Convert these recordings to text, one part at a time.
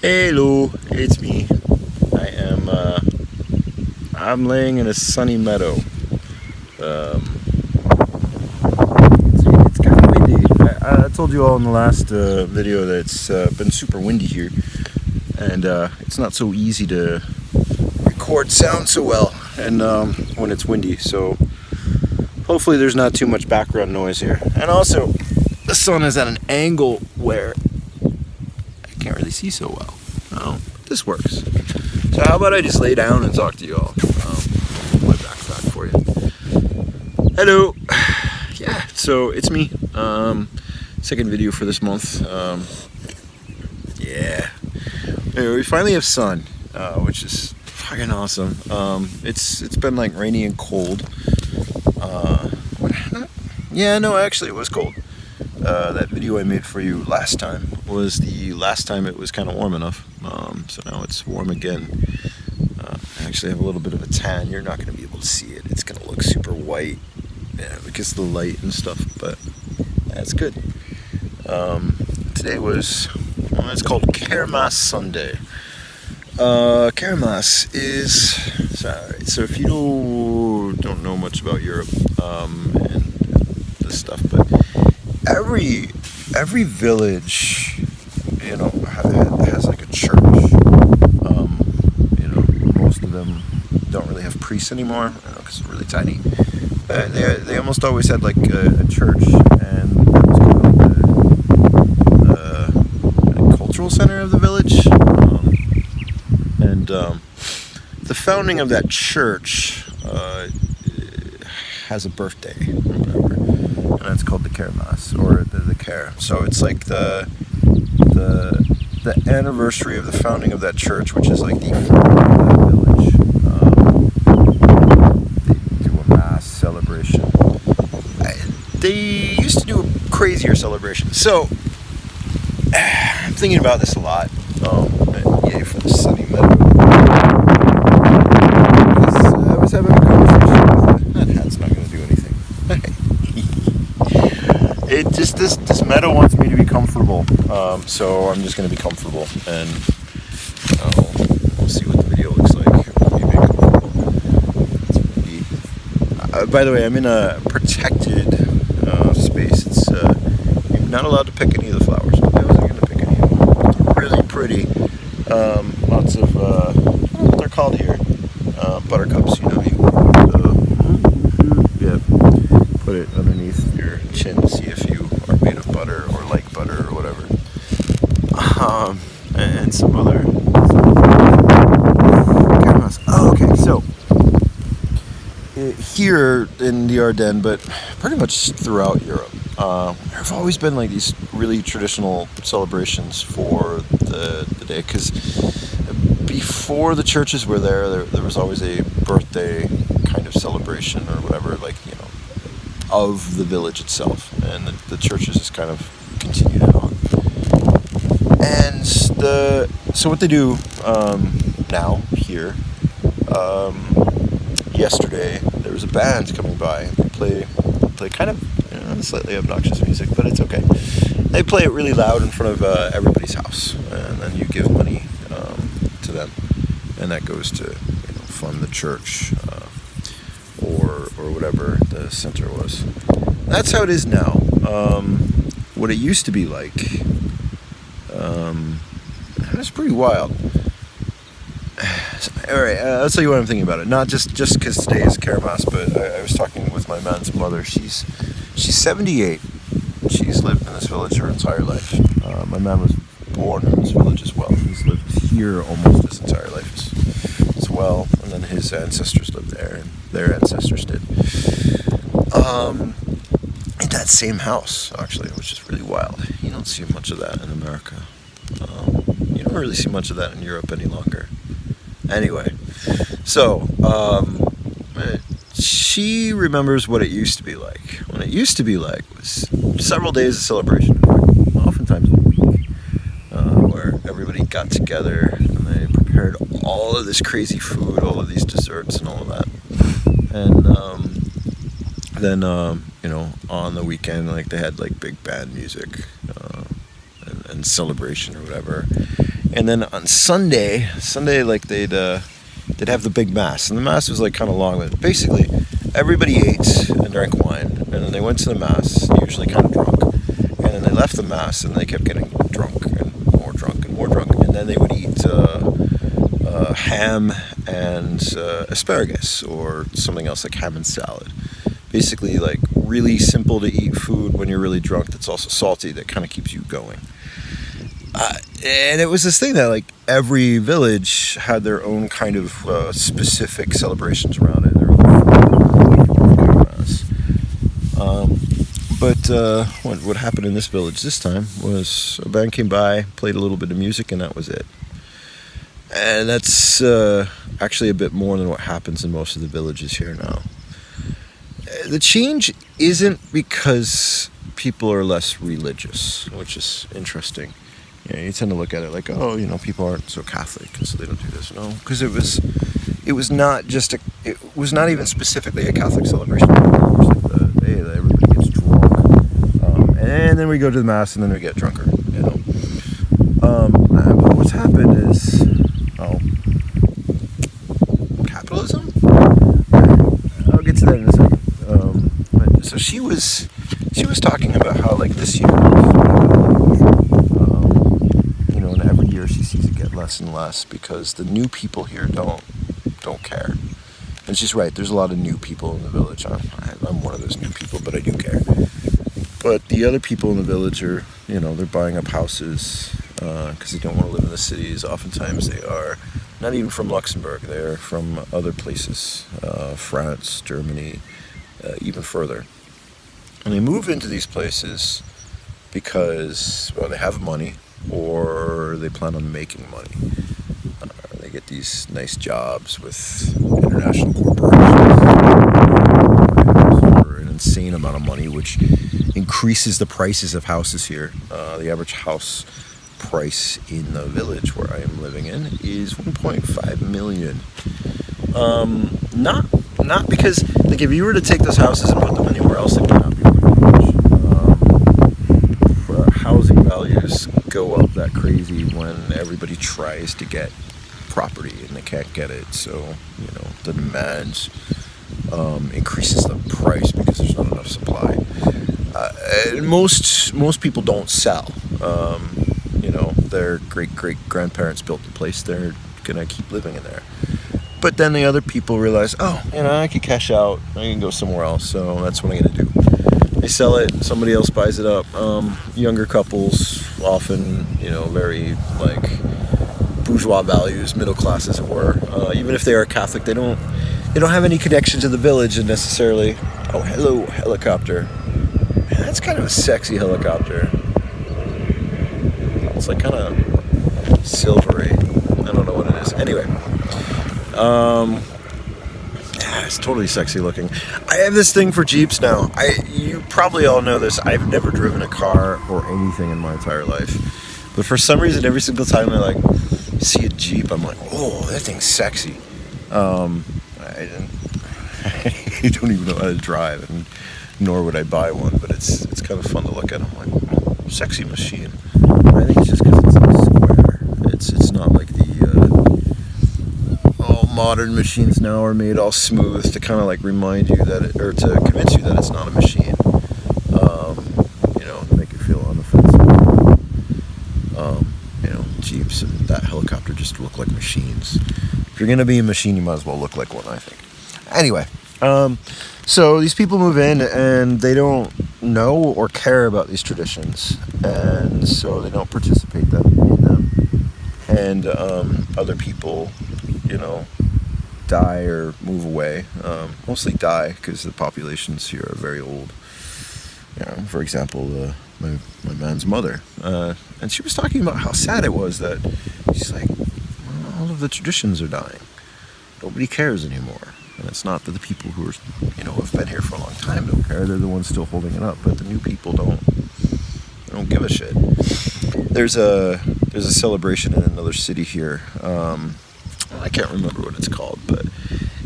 Hello, it's me. I'm laying in a sunny meadow. It's kind of windy. I told you all in the last video that it's been super windy here, and it's not so easy to record sound so well, and when it's windy. So hopefully there's not too much background noise here. And also, the sun is at an angle where I can't really see so well. This works. So how about I just lay down and talk to you all? My backpack for you. Hello. Yeah, so it's me. Second video for this month. Yeah. Anyway, we finally have sun, which is fucking awesome. It's been like rainy and cold. Yeah, no, actually it was cold. That video I made for you last time was the last time it was kind of warm enough. So now it's warm again. I actually have a little bit of a tan. You're not going to be able to see it. It's going to look super white, because of the light and stuff, but that's good. Today was, it's called Kermas Sunday. Kermas is, so if you don't know much about Europe and this stuff, but every village, has like a church. Most of them don't really have priests anymore, because they're really tiny. But they almost always had like a church, and that was kind of the cultural center of the village. And the founding of that church has a birthday or whatever, and that's called the Kermas, or the Ker. So it's like the anniversary of the founding of that church, which is like the founding of that village. They do a mass celebration. They used to do a crazier celebration. So I'm thinking about this a lot. Yay for the sunny meadow. I was having a conversation with that hat's not going to do anything. It just this meadow wants me to be comfortable, so I'm just going to be comfortable, and we'll see what the video looks like. By the way, I'm in a protected space. It's you're not allowed to pick any of the flowers. I wasn't going to pick any of them. It's really pretty. Lots of what they're called here, buttercups. You put it underneath your chin to see if you are made of butter or like butter or whatever. And some other. Oh, okay. So here in the Ardennes, but pretty much throughout Europe, there have always been like these really traditional celebrations for the day, because before the churches were there was always a birthday kind of celebration or whatever, of the village itself, and the churches just kind of continued it on. And so what they do now here, yesterday there was a band coming by. They play kind of slightly obnoxious music, but it's okay. They play it really loud in front of everybody's house, and then you give money to them, and that goes to fund the church or whatever the center was. That's how it is now. What it used to be like, it's pretty wild. All right, I'll tell you what I'm thinking about it. Not just because today is Kermas, but I was talking with my man's mother. She's 78. She's lived in this village her entire life. My man was born in this village as well. He's lived here almost his entire life as well. And then his ancestors lived there, and their ancestors did. In that same house, actually, which is really wild. You don't see much of that in America. You don't really see much of that in Europe any longer. Anyway, so she remembers what it used to be like. What it used to be like was several days of celebration, oftentimes a week, where everybody got together and they prepared all of this crazy food, all of these desserts and all of that. And then, on the weekend, they had big band music and celebration or whatever. And then on Sunday, like they'd have the big mass, and the mass was like kind of long, but basically everybody ate and drank wine, and then they went to the mass, usually kind of drunk, and then they left the mass, and they kept getting drunk and more drunk and more drunk, and then they would eat ham and asparagus or something else like ham and salad. Basically, like really simple to eat food when you're really drunk that's also salty, that kind of keeps you going. And it was this thing that like every village had their own kind of specific celebrations around it. But what happened in this village this time was a band came by, played a little bit of music, and that was it. And that's actually a bit more than what happens in most of the villages here now. The change isn't because people are less religious, which is interesting. You know, you tend to look at it like, oh, you know, people aren't so Catholic, and so they don't do this. No, because it was not even specifically a Catholic celebration. It was like the day that everybody gets drunk, and then we go to the mass, and then we get drunker. You know, but what's happened is, capitalism. I'll get to that in a second. So she was talking about how like this year, you know, and every year she sees it get less and less because the new people here don't care. And she's right. There's a lot of new people in the village. I'm one of those new people, but I do care. But the other people in the village are, you know, they're buying up houses because they don't want to live in the cities. Oftentimes they are not even from Luxembourg. They're from other places, France, Germany, even further. And they move into these places because, well, they have money or they plan on making money. They get these nice jobs with international corporations for an insane amount of money, which increases the prices of houses here. The average house price in the village where I am living in is 1.5 million. Not because, like, if you were to take those houses and put them anywhere else, they would not be worth much. Housing values go up that crazy when everybody tries to get property and they can't get it. So, you know, the demand increases the price because there's not enough supply. And most people don't sell. You know, their great-great-grandparents built the place. They're gonna keep living in there. But then the other people realize, oh, you know, I could cash out. I can go somewhere else. So that's what I'm going to do. They sell it. Somebody else buys it up. Younger couples, often, you know, very, like, bourgeois values, middle class, as it were. Even if they are Catholic, they don't have any connection to the village necessarily. Oh, hello, helicopter. Man, that's kind of a sexy helicopter. It's like kind of silvery. I don't know what it is. Anyway. It's totally sexy looking. I have this thing for Jeeps now. You probably all know this. I've never driven a car or anything in my entire life. But for some reason, every single time I like see a Jeep, I'm like, oh, that thing's sexy. I don't even know how to drive, and nor would I buy one. But it's kind of fun to look at. I'm like, oh, sexy machine. I think it's just because it's square. It's not like the modern machines now are made all smooth to kind of like remind you that or to convince you that it's not a machine. You know, make it feel unoffensive. You know, Jeeps and that helicopter just look like machines. If you're gonna be a machine, you might as well look like one, I think. Anyway, so these people move in and they don't know or care about these traditions, and so they don't participate in them. And other people, you know, die or move away. Mostly die because the populations here are very old. You know, for example, my man's mother, and she was talking about how sad it was that she's like, well, all of the traditions are dying. Nobody cares anymore. And it's not that the people who are, you know, have been here for a long time don't care. They're the ones still holding it up. But the new people don't give a shit. There's a celebration in another city here. I can't remember what it's called, but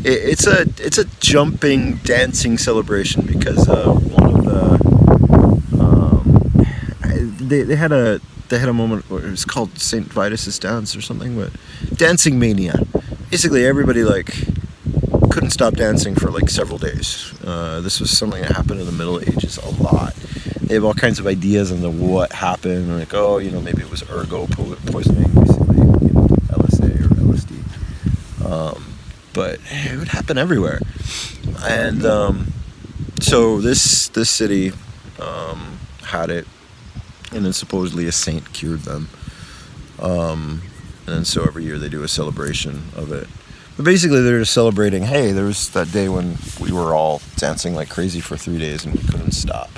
it's a jumping, dancing celebration because one of the they had a they had a moment where it was called St. Vitus's Dance or something, but dancing mania. Basically, everybody like couldn't stop dancing for like several days. This was something that happened in the Middle Ages a lot. They have all kinds of ideas on what happened, like, oh, maybe it was ergo poisoning, basically, LSA or LSD. But it would happen everywhere. And so this city had it, and then supposedly a saint cured them. And so every year they do a celebration of it. But basically they're just celebrating, hey, there was that day when we were all dancing like crazy for 3 days and we couldn't stop.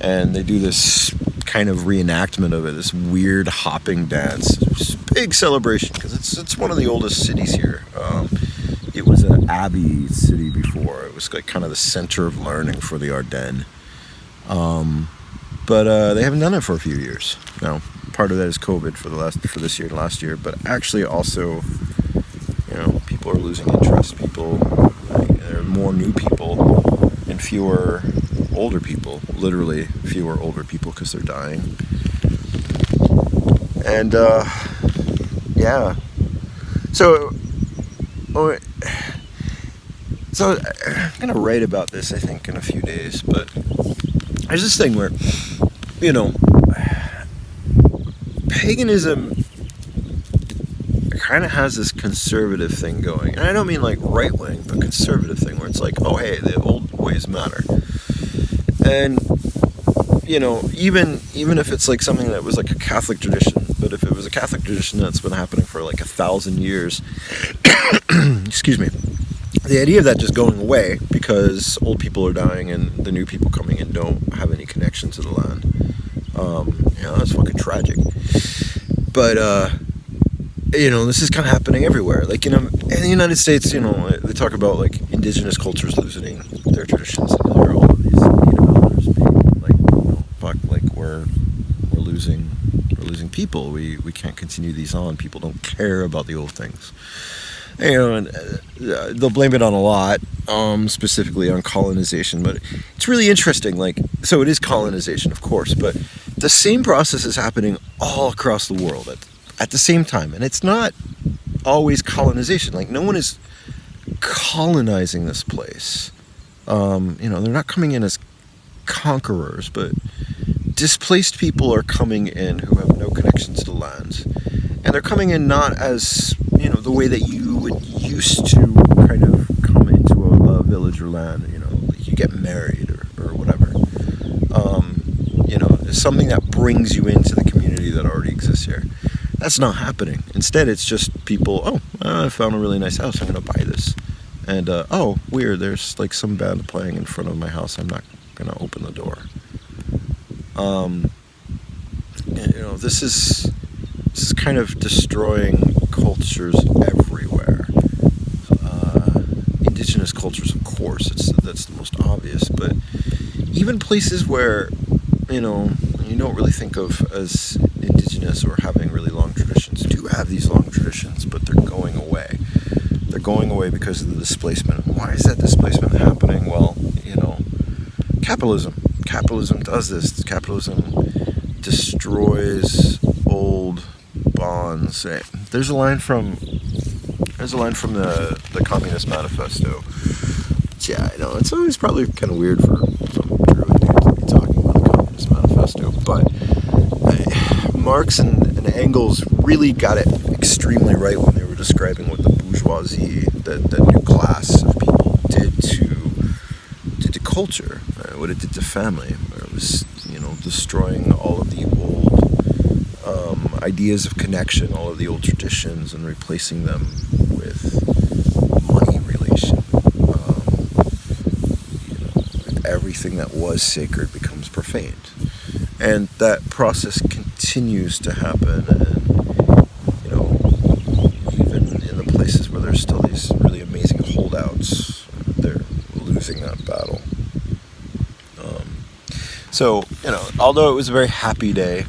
And they do this kind of reenactment of it, this weird hopping dance. It's a big celebration because it's one of the oldest cities here. It was an abbey city before. It was like kind of the center of learning for the Ardennes. But they haven't done it for a few years now. Part of that is COVID for this year and last year, but actually also, people are losing interest. There are more new people and fewer older people. Literally fewer older people because they're dying. And yeah, so I'm gonna write about this, I think, in a few days. But there's this thing where, paganism kind of has this conservative thing going. And I don't mean like right wing, but conservative thing where it's like, oh, hey, the old ways matter. And, even if it's like something that was like a Catholic tradition, but if it was a Catholic tradition that's been happening for like 1,000 years, excuse me, the idea of that just going away because old people are dying and the new people coming in don't have any connection to the land. That's fucking tragic. But, this is kind of happening everywhere. Like, in the United States, they talk about, like, indigenous cultures losing their traditions. And there are all of these elders being like, fuck, like, we're losing people. We can't continue these on. People don't care about the old things. And they'll blame it on a lot, specifically on colonization. But it's really interesting. Like, so it is colonization, of course, but the same process is happening all across the world at the same time. And it's not always colonization. Like, no one is colonizing this place. They're not coming in as conquerors, but displaced people are coming in who have no connection to the land. And they're coming in not as, the way that you would used to kind of come into a village or land, like you get married or whatever. Something that brings you into the community that already exists here. That's not happening. Instead, it's just people, I found a really nice house, I'm going to buy this. And, weird, there's like some band playing in front of my house, I'm not going to open the door. This is kind of destroying cultures everywhere. Indigenous cultures, of course, that's the most obvious, but even places where, you don't really think of as indigenous or having really long traditions do have these long traditions, but they're going away. They're going away because of the displacement. Why is that displacement happening? Well, capitalism. Capitalism does this. Capitalism destroys old bonds. There's a line from the Communist Manifesto. Yeah, I know, it's always probably kind of weird for some Druid dude to be talking about the Communist Manifesto, but Marx and Engels really got it extremely right when they were describing what the bourgeoisie, that new class of people, did to culture, what it did to family, where it was, destroying all of the old ideas of connection, all of the old traditions, and replacing them with money relation. Everything that was sacred becomes profaned. And that process continues to happen, and, even in the places where there's still these really amazing holdouts, they're losing that battle. So, although it was a very happy day,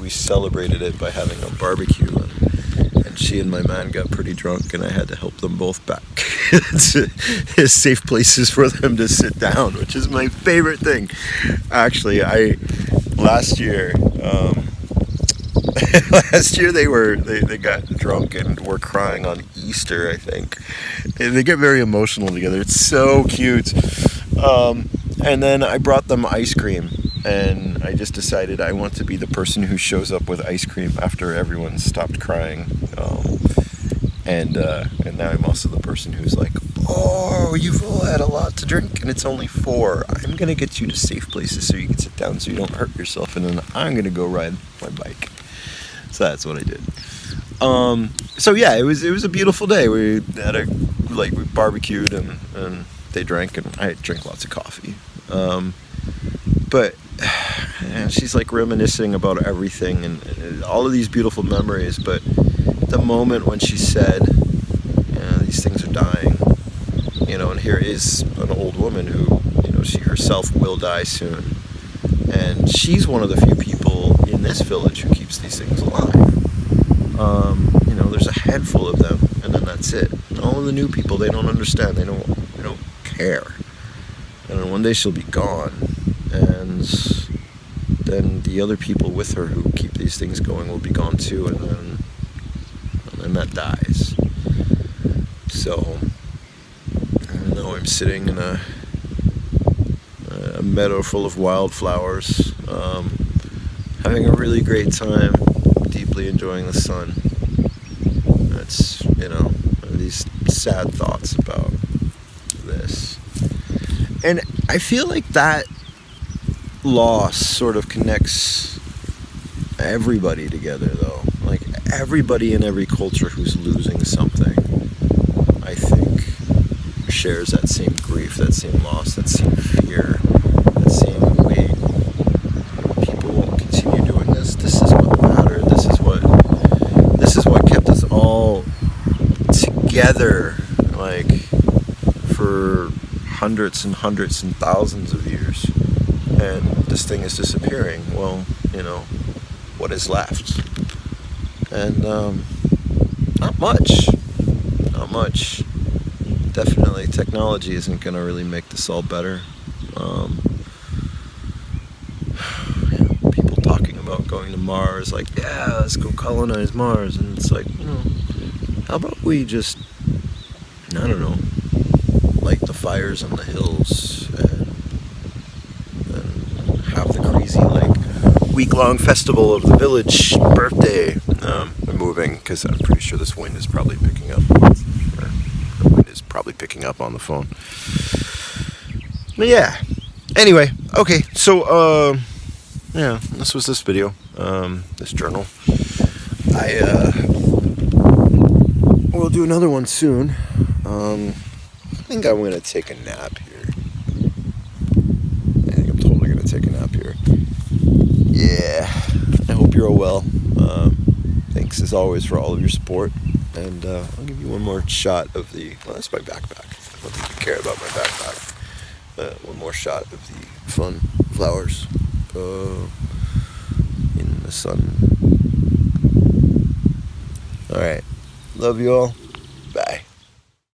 we celebrated it by having a barbecue, and she and my man got pretty drunk, and I had to help them both back to safe places for them to sit down, which is my favorite thing. Actually, last year, Last year they got drunk and were crying on Easter, I think. They get very emotional together. It's so cute. And then I brought them ice cream, and I just decided I want to be the person who shows up with ice cream after everyone stopped crying. And now I'm also the person who's like, oh, you've all had a lot to drink and it's only 4. I'm going to get you to safe places so you can sit down so you don't hurt yourself, and then I'm going to go ride my bike. So that's what I did. So yeah, it was a beautiful day. We had we barbecued and they drank, and I drank lots of coffee. But she's like reminiscing about everything and all of these beautiful memories, but the moment when she said, these things are dying, and here is an old woman who, she herself will die soon, and she's one of the few people in this village who keeps these things alive. There's a handful of them, and then that's it. All of the new people, they don't understand, they don't care, and one day she'll be gone, and then the other people with her who keep these things going will be gone too, and then that dies. So now I'm sitting in a meadow full of wildflowers, having a really great time, deeply enjoying the sun. That's, these sad thoughts about this. And I feel like that loss sort of connects everybody together, though. Like, everybody in every culture who's losing something, I think, shares that same grief, that same loss, that same fear, that same wait. People won't continue doing this. This is what mattered. This is what kept us all together, like, for hundreds and hundreds and thousands of years. And this thing is disappearing. Well, what is left? And not much. Definitely technology isn't going to really make this all better. People talking about going to Mars, like, yeah, let's go colonize Mars, and it's like, how about we just, I don't know, light the fires on the hills and have the crazy, week-long festival of the village birthday. I'm moving because I'm pretty sure this wind is probably picking up. The wind is probably picking up on the phone. But yeah. Anyway, okay. So, this was this video, this journal. I will do another one soon. I think I'm going to take a nap here. I think I'm totally going to take a nap here. Yeah, I hope you're all well. Thanks as always for all of your support, and I'll give you one more shot of that's my backpack. I don't think you care about my backpack. One more shot of the fun flowers in the sun. Alright, love you all, bye.